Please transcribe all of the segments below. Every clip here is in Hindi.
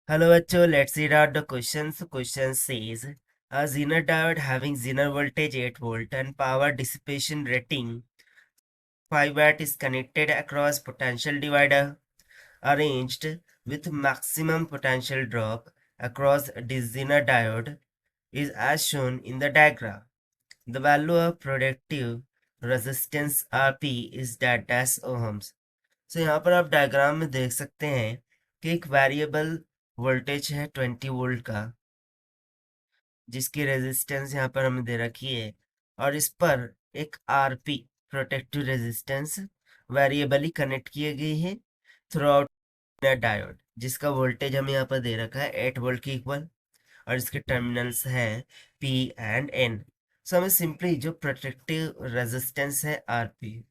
Hello bachcho, let's read out the questions. The question says, a Zener diode having Zener voltage 8 volt and power dissipation rating 5 watt is connected across potential divider arranged with maximum potential drop across this Zener diode is as shown in the diagram. The value of productive resistance RP is that dash ohms. So यहाँ पर आप डायग्राम में देख सकते हैं कि एक वेरिएबल वोल्टेज है 20 वोल्ट का, जिसकी रेजिस्टेंस यहाँ पर हमें दे रखी है, और इस पर एक आरपी प्रोटेक्टिव रेजिस्टेंस वेरिएबली कनेक्ट की गई है थ्रू आउट डायोड, जिसका वोल्टेज हमें यहाँ पर दे रखा है 8 वोल्ट के इक्वल, और इसके टर्मिनल्स हैं P एंड N। सो हमें सिंपली जो प्रोटेक्टिव रेजिस्टेंस है आरपी,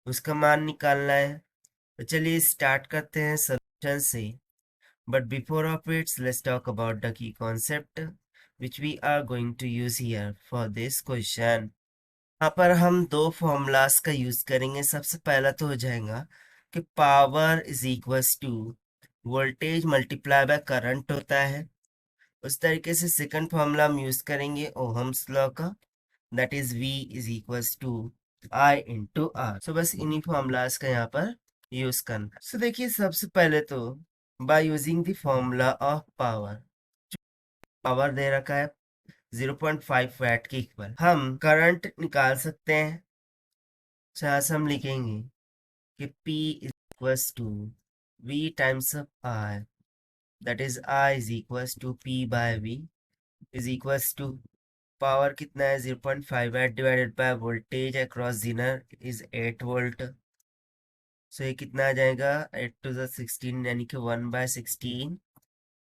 उसका मान निकालना है। तो चलिए स्टार्ट करते हैं सोल्यूशन से। But before of it, let's talk about the key concept which we are going to use here for this question. यहाँ पर हम दो फॉर्मूलाज का यूज करेंगे। सबसे पहला तो हो जाएगा कि power is equals to voltage multiply by current होता है। उस तरीके से सेकंड फॉर्मूला हम यूज करेंगे ओहम्स लॉ का, that is V is equals to I into R। So बस इन्हीं फॉर्मूलाज का यहाँ पर यूज करना। सो देखिए, सबसे पहले तो by using the formula of power दे रखा है 0.5 वैट के इक्वल, हम करंट निकाल सकते हैं। यहाँ से हम लिखेंगे कि P is equals to V times of I, that is I is equals to P by V is equals to power कितना है 0.5 watt divided by voltage across zener is 8 volt. So ये कितना आ जाएगा 8 टू द 16 यानी कि 1/16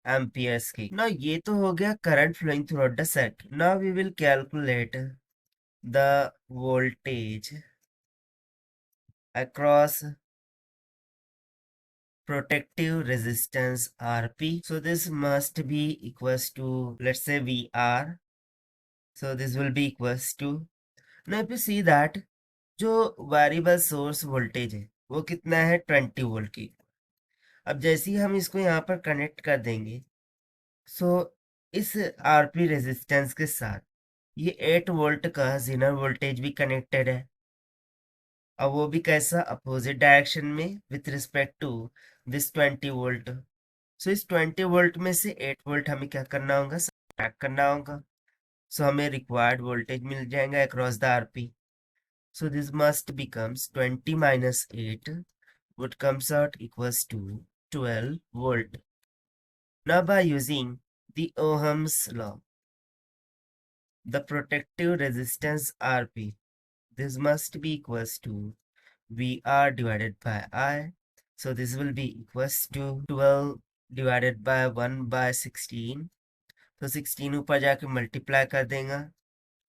amperes की। ना ये तो हो गया current flowing throughout the circuit. Now we will calculate the voltage across protective resistance RP. So this must be equals to, let's say, VR. So this will be equals to, now if you see that जो वेरिएबल सोर्स वोल्टेज है वो कितना है 20 वोल्ट की। अब जैसे ही हम इसको यहाँ पर कनेक्ट कर देंगे, सो इस आरपी रेजिस्टेंस के साथ ये 8 वोल्ट का जीनर वोल्टेज भी कनेक्टेड है। अब वो भी कैसा, अपोजिट डायरेक्शन में with respect to this 20 volt. So इस 20 वोल्ट में से 8 वोल्ट हमें क्या करना होगा, सब्ट्रैक्ट करना होगा। सो हमें रिक्वायर्ड वोल्टेज मिल जाएगा across the RP. So this must becomes 20 minus 8 would comes out equals to 12 volt. Now by using the Ohm's law, the protective resistance RP, this must be equals to VR divided by I. So this will be equals to 12 divided by 1/16. तो 16 ऊपर जाके मल्टीप्लाई कर देगा,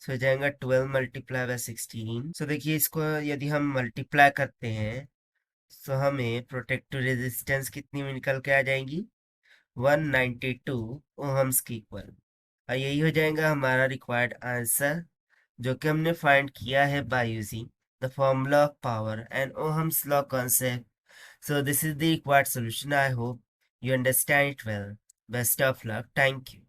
सो हो जाएगा 12 मल्टीप्लाई बाय 16। सो देखिए, इसको यदि हम मल्टीप्लाई करते हैं तो हमें प्रोटेक्टिव रेजिस्टेंस कितनी निकल के आ जाएगी 192 ओहम्स की इक्वल। और यही हो जाएगा हमारा रिक्वायर्ड आंसर, जो कि हमने फाइंड किया है by using the formula of power and Ohm's law concept. So this is the required solution. I hope you understand it well. Best of luck. Thank you.